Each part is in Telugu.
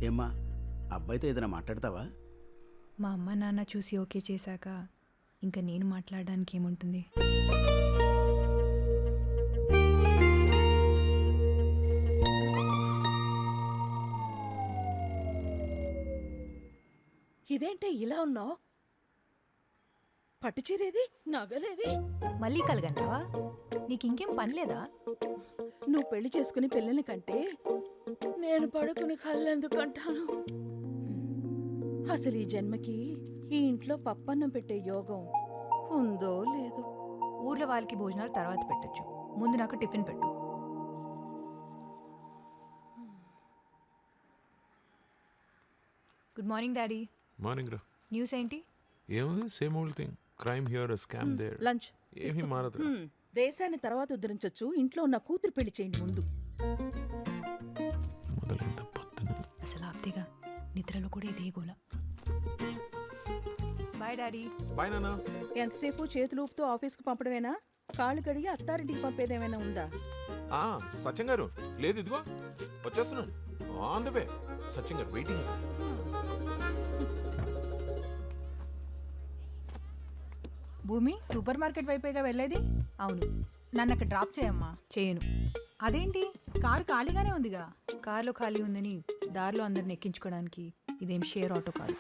ఏమ్మా, అబ్బాయితో ఏదైనా మాట్లాడతావా? మా అమ్మ నాన్న చూసి ఓకే చేశాక ఇంకా నేను మాట్లాడడానికి ఏముంటుంది? ఇదేంటే ఇలా ఉన్నావు? పట్టుచీరేది, నగలేవి? మళ్ళీ కలగంటావా? నీకు ఇంకేం పని లేదా? నువ్వు పెళ్లి చేసుకుని పిల్లల్ని కంటే నేను పడుకుని కళ్ళెందుకంటాను? అసలు ఈ జన్మకి ఈ ఇంట్లో పప్పన్నం పెట్టే యోగం ఉందో లేదో. ఊర్లో వాళ్ళకి భోజనాలు తర్వాత పెట్టచ్చు, ముందు నాకు టిఫిన్ పెట్టు. Good morning daddy. మార్నింగ్ రా. న్యూస్ ఏంటి? ఏముంది, same old thing. Crime here, scam there. Lunch ఏమీ మారదు. దేశాన్ని తర్వాత ఉద్ధరించొచ్చు, ఇంట్లో ఉన్న కూతురు పెళ్లి చేయండి ముందు. మొదలైంది పొద్దున. అసలు ఆప్తేగా, నిద్రలో కూడా ఇదే గోల. Bye daddy. బాయ్ నాన్న. ఎంతసేపు చేతులు ఊపుతూ ఆఫీస్కి పంపడమేనా? కాళ్ళు కడిగి అత్తారింటికి పంపేదేమైనా ఉందా? సత్యం గారు లేదు, ఇదిగో వచ్చేస్తున్నాను. On the way. సత్యం గారు వెయిటింగ్. భూమి, సూపర్ మార్కెట్ వైపేగా వెళ్ళేది? అవును. నన్ను అక్కడ డ్రాప్ చేయమ్మా. చేయను. అదేంటి, కారు ఖాళీగానే ఉందిగా? కారులో ఖాళీ ఉందని దారిలో అందరిని ఎక్కించుకోవడానికి ఇదేం షేర్ ఆటో కాదు.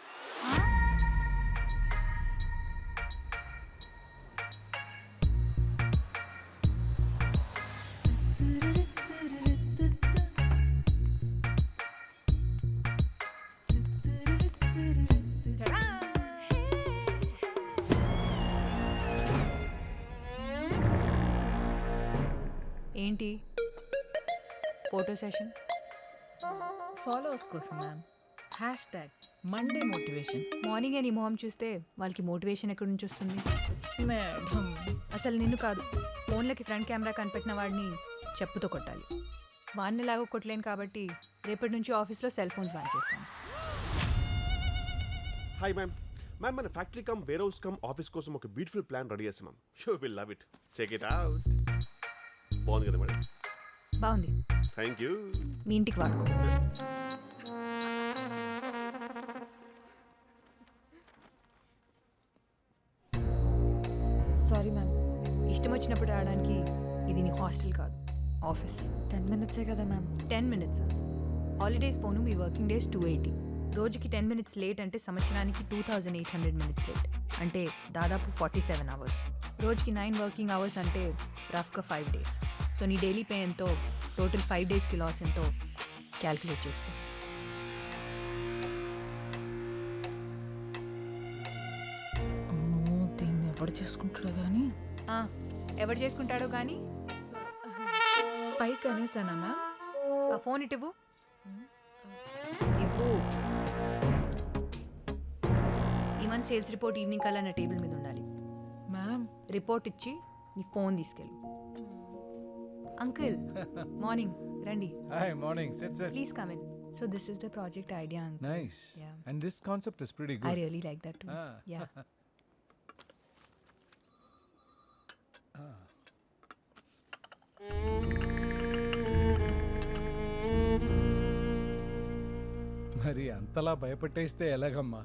ఏంటి ఫోటో సెషన్? ఫాలోవర్స్ కోసం మ్యామ్. #Monday motivation. మార్నింగే నీ మొహం చూస్తే వాళ్ళకి మోటివేషన్ ఎక్కడి నుంచి వస్తుంది? మేడం, అసలు నిన్ను కాదు, ఫోన్లకి ఫ్రంట్ కెమెరా కనిపెట్టిన వాడిని చెప్పుతో కొట్టాలి. వాడిని ఎలాగో కొట్టలేను కాబట్టి రేపటి నుంచి ఆఫీస్లో సెల్ ఫోన్స్ బ్యాన్ చేస్తాను. Hi ma'am. మ్యామ్, మన factory cum warehouse cum office కోసం ఒక బ్యూటిఫుల్ ప్లాన్ రెడీ చేస్తాం ma'am. You will love it. Check it out. బాగుంది కదా మేడం? బాగుంది. Thank you. మీ ఇంటికి వాడుకో. సారీ మ్యామ్, ఇష్టం వచ్చినప్పుడు రావడానికి ఇది నీ హాస్టల్ కాదు, ఆఫీస్. 10 minutes కదా మ్యామ్. 10 minutes? హాలిడేస్ పోను, మీ వర్కింగ్ డేస్ 280. రోజుకి 10 minutes లేట్ అంటే సంవత్సరానికి 2800 minutes లేట్, అంటే దాదాపు 47 hours. రోజుకి 9 working hours అంటే రఫ్గా 5 days. సో నీ డైలీ పే ఎంతో, టోటల్ 5 daysకి లాస్ ఎంతో క్యాల్కులేట్ చేసుకో. దీన్ని ఎవరు చేసుకుంటాడో కానీ. ఎవరు చేసుకుంటాడో కానీ పైకి అనేసానా మ్యామ్? ఆ ఫోన్ ఇవ్వు. ఇవ్వు. ఈ మంత్ సేల్స్ రిపోర్ట్ ఈవినింగ్ కల్లా నా టేబుల్ మీద ఉండాలి. మ్యామ్, రిపోర్ట్ ఇచ్చి నీ ఫోన్ తీసుకెళ్ళు. అంకుల్, మార్నింగ్ రండి. Hi, morning. Sit. Please come in. So this is the project idea uncle. Nice. Yeah. And this concept is pretty good. I really like that too. Ah. Yeah. మరి అంతలా భయపెట్టేస్తే ఎలాగమ్మా?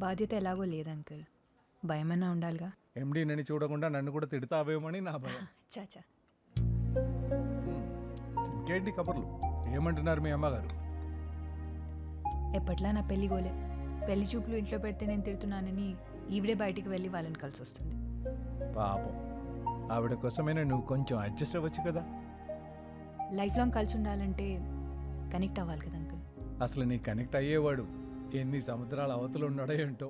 బాధ్యత ఎలాగో లేదు అంకుల్, భయమన్నా ఉండాలిగా. ఎండి నన్ను చూడకుండా నన్ను కూడా తిడతావేమని నా భయం. చాచా. ఇంకేంటి కబుర్లు? ఏమంటున్నారు మీ అమ్మగారు? ఎప్పట్లా నా పెళ్లి గోలే. పెళ్లి చూపులు ఇంట్లో పెడితే నేను తిడుతున్నానని ఈవిడే బయటికి వెళ్ళి వాళ్ళని కలిసి వస్తుంది. పాపం, ఆవిడ కోసమైనా నువ్వు కొంచెం అడ్జస్ట్ అవ్వచ్చు కదా. లైఫ్ లాంగ్ కలిసి ఉండాలంటే కనెక్ట్ అవ్వాలి కదా అంకుల్. అసలు నీ కనెక్ట్ అయ్యేవాడు ఎన్ని సముద్రాల అవతలు ఉన్నాడో ఏంటో.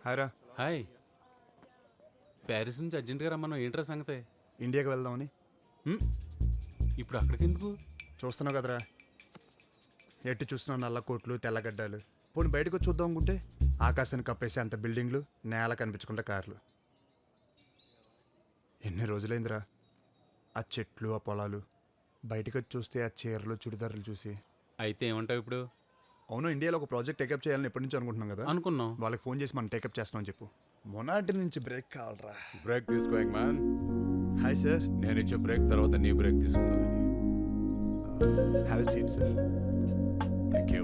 హాయ్రా. హాయ్. ప్యారిస్ నుంచి అర్జెంట్గా రమ్మన్నావు, ఏంట్రా సంగతే? ఇండియాకి వెళ్దామని. ఇప్పుడు అక్కడికి ఎందుకు? చూస్తున్నావు కదరా, ఎట్టి చూస్తున్నావు నల్ల కోట్లు తెల్లగడ్డలు. పోనీ బయటకు వచ్చి చూద్దాం అనుకుంటే ఆకాశాన్ని కప్పేసి అంత బిల్డింగ్లు, నేల కనిపించకుండా కార్లు. ఎన్ని రోజులైందిరా ఆ చెట్లు, ఆ పొలాలు. బయటకు వచ్చి చూస్తే ఆ చీరలు, చుడిదారులు చూసి. అయితే ఏమంటావు ఇప్పుడు? అవును, ఇండియాలో ఒక ప్రాజెక్ట్ టేకప్ చేయాలని ఎప్పటి నుంచి అనుకుంటున్నాం కదా. అనుకున్నాం. వాళ్ళకి ఫోన్ చేసి మనం టేకప్ చేస్తామని చెప్పు. మొనాటి నుంచి బ్రేక్ కావాలరా. బ్రేక్ తీసుకోండి మ్యాన్. Hi sir. నేను ఇచ్చే బ్రేక్ తర్వాత నీ బ్రేక్ తీసుకుందాం. Have a seat sir. Thank you.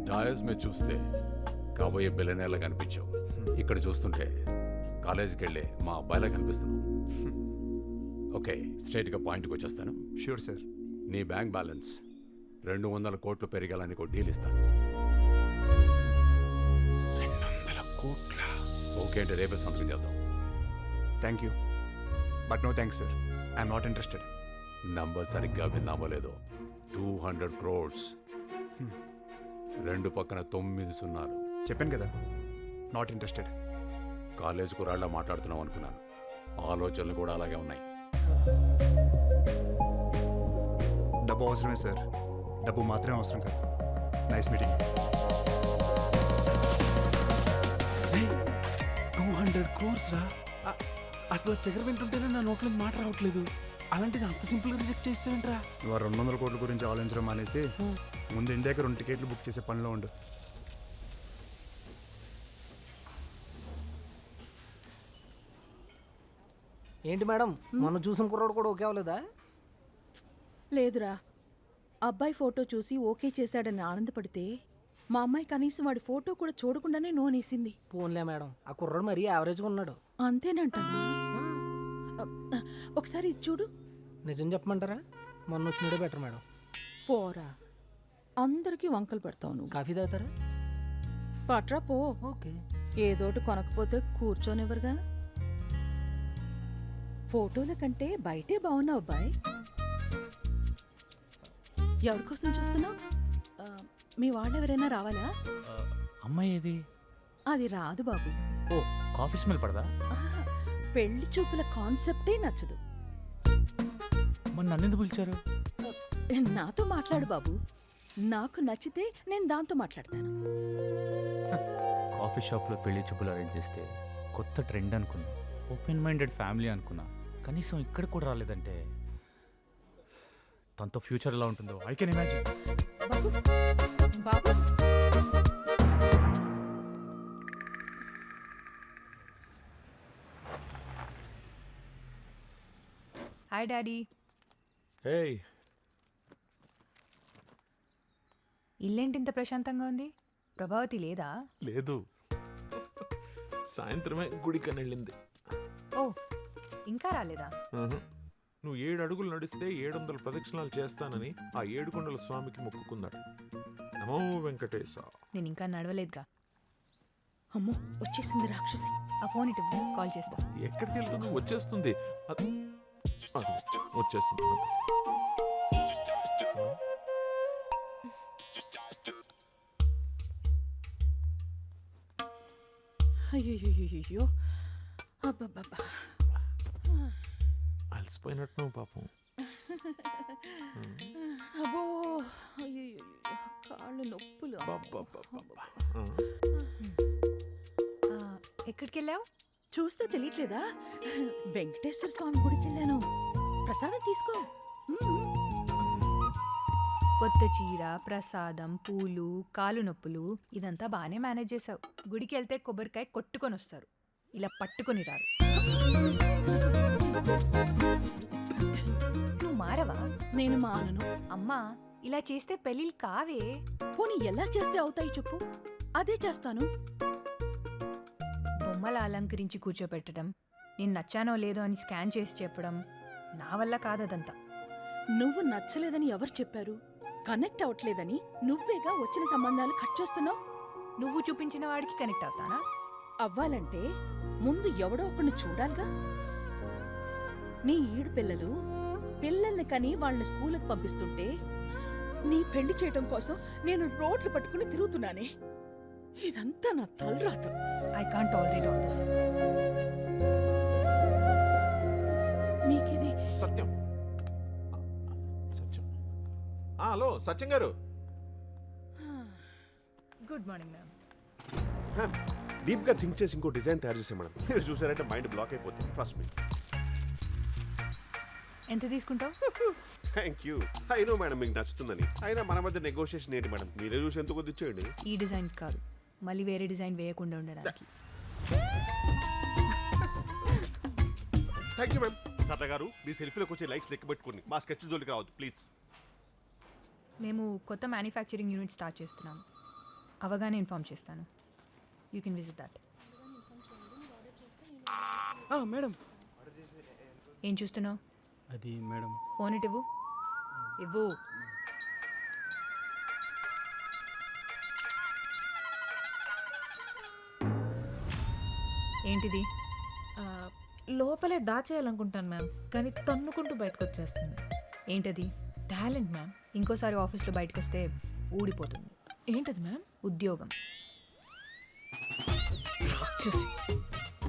డాయస్ మీద చూస్తే కాబోయే బిల్లనేలా కనిపించావు. ఇక్కడ చూస్తుంటే కాలేజీకి వెళ్ళే మా అబ్బాయిలా కనిపిస్తున్నావు. ఓకే, స్ట్రైట్గా పాయింట్కి వచ్చేస్తాను. Sure sir. నీ బ్యాంక్ బ్యాలెన్స్ 200 కోట్లు పెరిగాలని ఒక డీల్ ఇస్తాను. 200 కోట్ల? ఓకే అంటే రేపే సంతకం చేద్దాం. Thank you but no thanks sir. I'm not interested. Number సరిగ్గా విన్నామో 200 crores. 2 పక్కన 9 సున్నాలు. చెప్పాను కదా, నాట్ ఇంట్రెస్టెడ్. కాలేజ్ కురాళ్ళ మాట్లాడుతున్నాం అనుకున్నాను. ఆలోచనలు కూడా అలాగే ఉన్నాయి. డబ్బు అవసరమే సార్, డబ్బు మాత్రమే అవసరం కాదు. Nice meeting. 200 crores రా. అసలు ఫిగర్ వింటుంటేనే నా నోట్లో మాట రావట్లేదు. అలాంటిది అంత సింపుల్గా రిజెక్ట్ చేస్తావేంట్రా? నువ్వు 200 కోట్ల గురించి ఆలోచించడం మానేసి ముందు ఇండియాకి 2 టికెట్లు బుక్ చేసే పనిలో ఉండు. ఏంటి మేడం, మొన్న చూసిన కుర్రాడు కూడా ఓకే అవ్వలేదా? లేదురా, అబ్బాయి ఫోటో చూసి ఓకే చేశాడని ఆనందపడితే మా అమ్మాయి కనీసం వాడి ఫోటో కూడా చూడకుండానే నోనేసింది. పోన్లే మేడం, ఆ కుర్రాడు మరీ యావరేజ్గా ఉన్నాడు. అంతేనంటావా? ఒకసారి ఇది చూడు. నిజం చెప్పమంటారా, మొన్న వచ్చినడే బెటర్ మేడం. పోరా, అందరికీ వంకలు పెడతావు నువ్వు. కాఫీ తాగుతారా? పట్రా పో. ఓకే. ఏదోటి కొనకపోతే కూర్చోనివ్వరుగా. ఫోటోల కంటే బయటే బాగున్నావు అబ్బాయి. ఎవరి కోసం చూస్తున్నావు? మీ వాళ్ళెవరైనా రావాలా? అమ్మాయి ఏది? అది రాదు బాబు. ఓ, కాఫీ స్మెల్ పడదా? ఆహా, పెళ్లి చూపుల కాన్సెప్టే నచ్చదు. మరి నన్నెందుకు పిలిచారు? నాతో మాట్లాడు బాబు. నాకు నచ్చితే నేను దాంతో మాట్లాడతాను. కాఫీ షాప్లో పెళ్లి చూపులు అరేంజ్ చేస్తే కొత్త ట్రెండ్ అనుకున్నా. ఓపెన్ మైండెడ్ ఫ్యామిలీ అనుకున్నా. కనీసం ఇక్కడ కూడా రాలేదంటే తనతో ఫ్యూచర్ ఎలా ఉంటుందో I can imagine. Babu Babu, hi daddy. ఏయ్, ఇల్లేంటి ఇంత ప్రశాంతంగా ఉంది? ప్రభావతి లేదా? లేదు, సాయంత్రమే గుడికని వెళ్ళింది. ఓ, ఇంకా రాలేదా? నువ్వు 7 అడుగులు నడిస్తే 700 ప్రదక్షిణాలు చేస్తానని ఆ 7 కొండల స్వామికి మొక్కుకుందట. నమో వెంకటేశ. నేను ఇంకా నడవలేదుగా. అమ్మో వచ్చేసింది రాక్షసి. ఆ ఫోన్ ఇటు ఇవ్వు, కాల్ చేస్తా. ఎక్కడికి వెళ్తుంది? వచ్చేస్తుంది. అది వచ్చేస్తుంది. అయ్యో, అబ్బబ్బబ్బా, అలసిపోయినట్టు పాపం. అబ్బో, అయ్యో, కాళ్ళు నొప్పులు. ఎక్కడికి వెళ్ళావు? చూస్తే తెలియట్లేదా? వెంకటేశ్వర స్వామి గుడికి వెళ్ళాను. ప్రసాదం తీసుకో. కొత్త చీర, ప్రసాదం, పూలు, కాలు నొప్పులు, ఇదంతా బాగానే మేనేజ్ చేసావు. గుడికి వెళ్తే కొబ్బరికాయ కొట్టుకొని వస్తారు, ఇలా పట్టుకొని రారు. నువ్వు మారవా? నేను మానను. అమ్మా, ఇలా చేస్తే పెళ్ళిళ్ళు కావే. పోనీ ఎలా చేస్తే అవుతాయి చెప్పు, అదే చేస్తాను. బొమ్మల అలంకరించి కూర్చోపెట్టడం, నేను నచ్చానో లేదో అని స్కాన్ చేసి చెప్పడం నా వల్ల కాదదంతా. నువ్వు నచ్చలేదని ఎవరు చెప్పారు? కనెక్ట్ అవ్వట్లేదని నువ్వేగా వచ్చిన సంబంధాలు కట్ చేస్తున్నావు. నువ్వు చూపించిన వాడికి కనెక్ట్ అవుతానా? అవ్వాలంటే ముందు ఎవడో ఒకరిని చూడాలిగా. నీ ఈడు పిల్లల్ని కని వాళ్ళని స్కూలుకు పంపిస్తుంటే నీ పెళ్లి చేయటం కోసం నేను రోడ్లు పట్టుకుని తిరుగుతున్నానే. ఇదంతా నా తలరాత. I can't tolerate all this. మీకిది సత్యం సత్యం హలో సత్యం గారు. Good morning ma'am. మ్యామ్ డీప్గా థింక్ చేసి ఇంకో డిజైన్ తయారు చేసాం మేడం. మీరు చూసారంటే మైండ్ బ్లాక్ అయిపోతుంది. Trust me. ఎంత తీసుకుంటావు? Thank you. అయినో మేడం మీకు నచ్చుతుందని. అయినా మన మధ్య నెగోషియేషన్ ఏంటి మేడం? మీరే చూసి ఎంత కొద్ది ఇచ్చేయండి. ఈ డిజైన్ కాదు, మళ్ళీ వేరే డిజైన్ వేయకుండా ఉండడానికి. Thank you ma'am. సరదా గారు మీ సెల్ఫీలోకి వచ్చే లైక్స్ లెక్క పెట్టుకోండి. మా స్కెచ్ జోలికి రావద్దు ప్లీజ్. మేము కొత్త మ్యానుఫ్యాక్చరింగ్ యూనిట్ స్టార్ట్ చేస్తున్నాము. అవగానే ఇన్ఫార్మ్ చేస్తాను. You can visit that. Madam ఏం చూస్తున్నావు? అది మేడం ఫోన్ ఇటు ఇవ్వు. ఇవ్వు. ఏంటిది? లోపలే దాచేయాలనుకుంటాను మ్యామ్, కానీ తన్నుకుంటూ బయటకు వచ్చేస్తుంది. ఏంటది? Talent ma'am. ఇంకోసారి ఆఫీస్లో బయటకు వస్తే ఊడిపోతుంది. ఏంటది మ్యామ్? ఉద్యోగం. రాక్షసి.